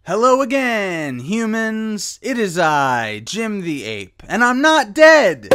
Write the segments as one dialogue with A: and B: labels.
A: Hello again, humans. It is I, Jim the Ape, and I'm not dead!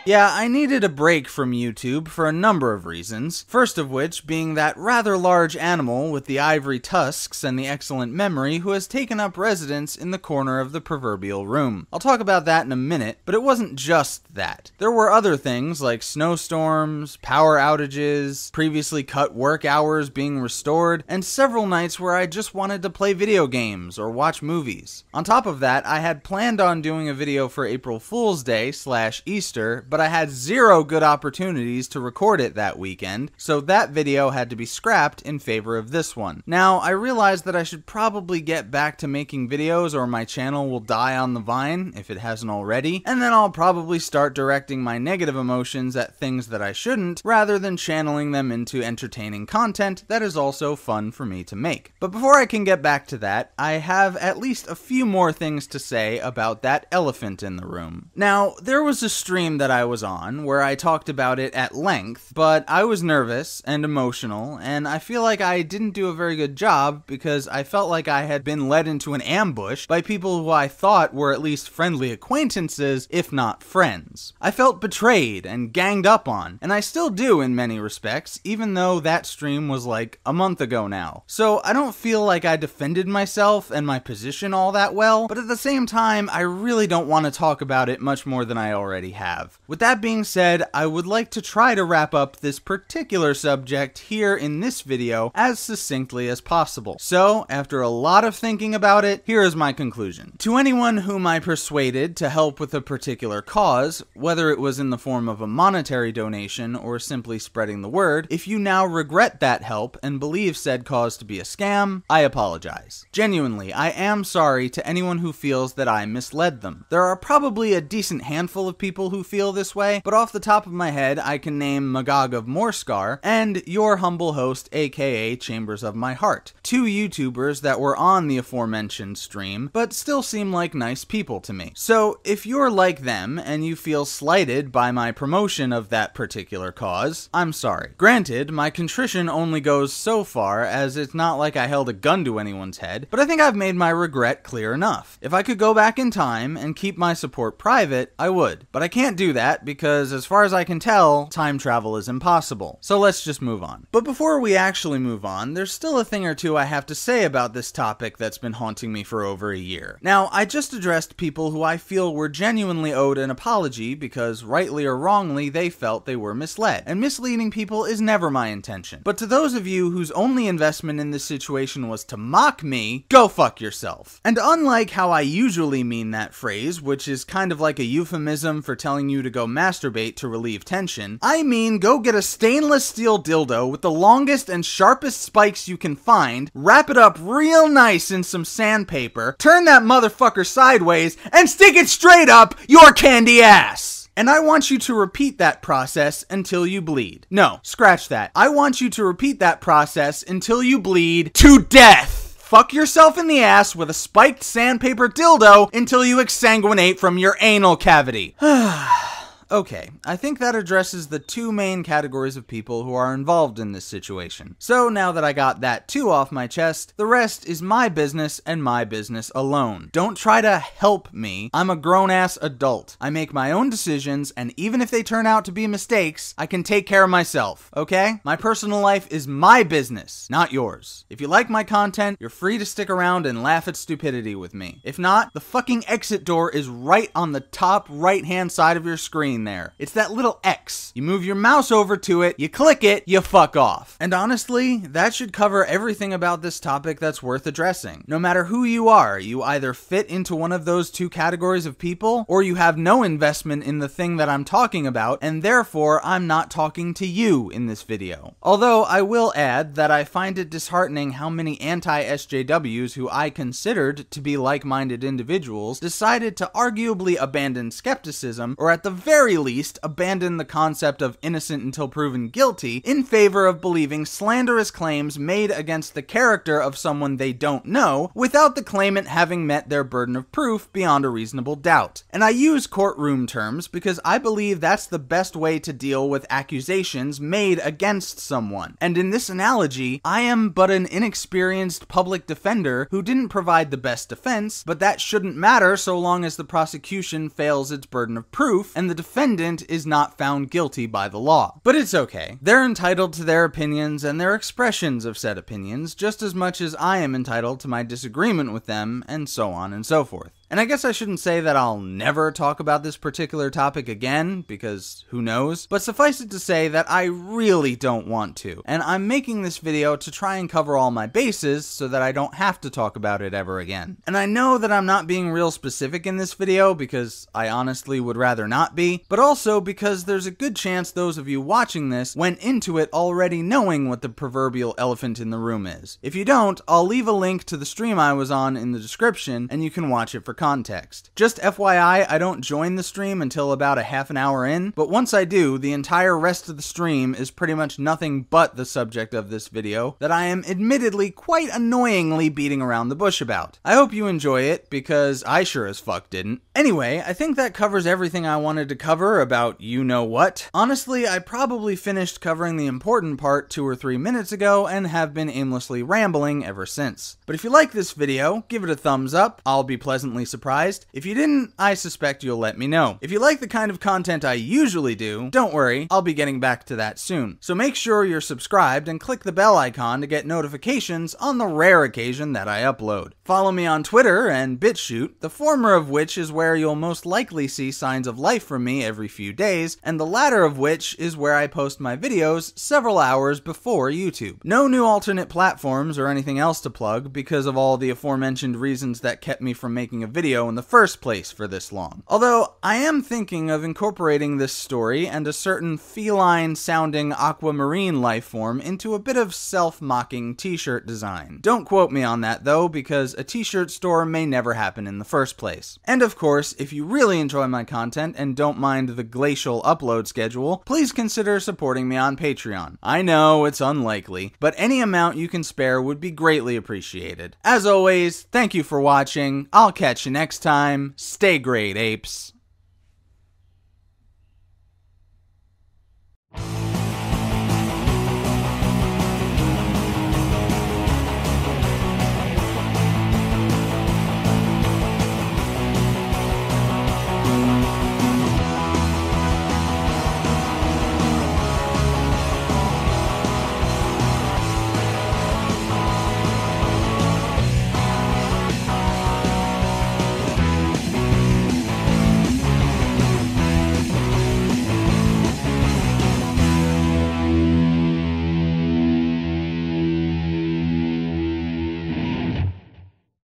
A: Yeah, I needed a break from YouTube for a number of reasons, first of which being that rather large animal with the ivory tusks and the excellent memory who has taken up residence in the corner of the proverbial room. I'll talk about that in a minute, but it wasn't just that. There were other things like snowstorms, power outages, previously cut work hours being restored, and several nights where I just wanted to play video games or watch movies. On top of that, I had planned on doing a video for April Fool's Day / Easter, but I had zero good opportunities to record it that weekend, so that video had to be scrapped in favor of this one. Now, I realized that I should probably get back to making videos or my channel will die on the vine, if it hasn't already, and then I'll probably start directing my negative emotions at things that I shouldn't, rather than channeling them into entertaining content that is also fun for me to make. But before I can get back to that, I have at least a few more things to say about that elephant in the room. Now, there was a stream that I was on where I talked about it at length, but I was nervous and emotional, and I feel like I didn't do a very good job because I felt like I had been led into an ambush by people who I thought were at least friendly acquaintances, if not friends. I felt betrayed and ganged up on, and I still do in many respects, even though that stream was like a month ago now. So I don't feel like I defended myself and my position all that well, but at the same time, I really don't want to talk about it much more than I already have. With that being said, I would like to try to wrap up this particular subject here in this video as succinctly as possible. So, after a lot of thinking about it, here is my conclusion. To anyone whom I persuaded to help with a particular cause, whether it was in the form of a monetary donation or simply spreading the word, if you now regret that help and believe said cause to be a scam, I apologize. Genuinely, I am sorry to anyone who feels that I misled them. There are probably a decent handful of people who feel this way, but off the top of my head, I can name Magog of Morscar and your humble host, aka Chambers of My Heart, two YouTubers that were on the aforementioned stream, but still seem like nice people to me. So, if you're like them and you feel slighted by my promotion of that particular cause, I'm sorry. Granted, my contrition only goes so far, as it's not like I held a gun to anyone's head, but I think I've made my regret clear enough. If I could go back in time and keep my support private, I would. But I can't do that because, as far as I can tell, time travel is impossible. So let's just move on. But before we actually move on, there's still a thing or two I have to say about this topic that's been haunting me for over a year. Now, I just addressed people who I feel were genuinely owed an apology because, rightly or wrongly, they felt they were misled. And misleading people is never my intention. But to those of you whose only investment in this situation was to mock me, go fuck yourself. And unlike how I usually mean that phrase, which is kind of like a euphemism for telling you to go masturbate to relieve tension, I mean go get a stainless steel dildo with the longest and sharpest spikes you can find, wrap it up real nice in some sandpaper, turn that motherfucker sideways, and stick it straight up your candy ass! And I want you to repeat that process until you bleed. No, scratch that. I want you to repeat that process until you bleed to death! Fuck yourself in the ass with a spiked sandpaper dildo until you exsanguinate from your anal cavity. Okay, I think that addresses the two main categories of people who are involved in this situation. So now that I got that too off my chest, the rest is my business and my business alone. Don't try to help me. I'm a grown-ass adult. I make my own decisions, and even if they turn out to be mistakes, I can take care of myself, okay? My personal life is my business, not yours. If you like my content, you're free to stick around and laugh at stupidity with me. If not, the fucking exit door is right on the top right-hand side of your screen there. It's that little X. You move your mouse over to it, you click it, you fuck off. And honestly, that should cover everything about this topic that's worth addressing. No matter who you are, you either fit into one of those two categories of people, or you have no investment in the thing that I'm talking about, and therefore I'm not talking to you in this video. Although I will add that I find it disheartening how many anti-SJWs who I considered to be like-minded individuals decided to arguably abandon skepticism, or at the very very least, abandon the concept of innocent until proven guilty in favor of believing slanderous claims made against the character of someone they don't know without the claimant having met their burden of proof beyond a reasonable doubt. And I use courtroom terms because I believe that's the best way to deal with accusations made against someone. And in this analogy, I am but an inexperienced public defender who didn't provide the best defense, but that shouldn't matter so long as the prosecution fails its burden of proof and the defendant is not found guilty by the law. But it's okay. They're entitled to their opinions and their expressions of said opinions just as much as I am entitled to my disagreement with them, and so on and so forth. And I guess I shouldn't say that I'll never talk about this particular topic again, because who knows, but suffice it to say that I really don't want to, and I'm making this video to try and cover all my bases so that I don't have to talk about it ever again. And I know that I'm not being real specific in this video because I honestly would rather not be, but also because there's a good chance those of you watching this went into it already knowing what the proverbial elephant in the room is. If you don't, I'll leave a link to the stream I was on in the description and you can watch it for context. Just FYI, I don't join the stream until about a half an hour in, but once I do, the entire rest of the stream is pretty much nothing but the subject of this video that I am admittedly quite annoyingly beating around the bush about. I hope you enjoy it, because I sure as fuck didn't. Anyway, I think that covers everything I wanted to cover about you-know-what. Honestly, I probably finished covering the important part 2 or 3 minutes ago and have been aimlessly rambling ever since. But if you like this video, give it a thumbs up. I'll be pleasantly surprised. If you didn't, I suspect you'll let me know. If you like the kind of content I usually do, don't worry, I'll be getting back to that soon. So make sure you're subscribed and click the bell icon to get notifications on the rare occasion that I upload. Follow me on Twitter and BitChute, the former of which is where you'll most likely see signs of life from me every few days, and the latter of which is where I post my videos several hours before YouTube. No new alternate platforms or anything else to plug because of all the aforementioned reasons that kept me from making a video in the first place for this long. Although, I am thinking of incorporating this story and a certain feline-sounding aquamarine life form into a bit of self-mocking t-shirt design. Don't quote me on that though, because a t-shirt store may never happen in the first place. And of course, if you really enjoy my content and don't mind the glacial upload schedule, please consider supporting me on Patreon. I know it's unlikely, but any amount you can spare would be greatly appreciated. As always, thank you for watching. I'll catch you next time. Stay great, apes.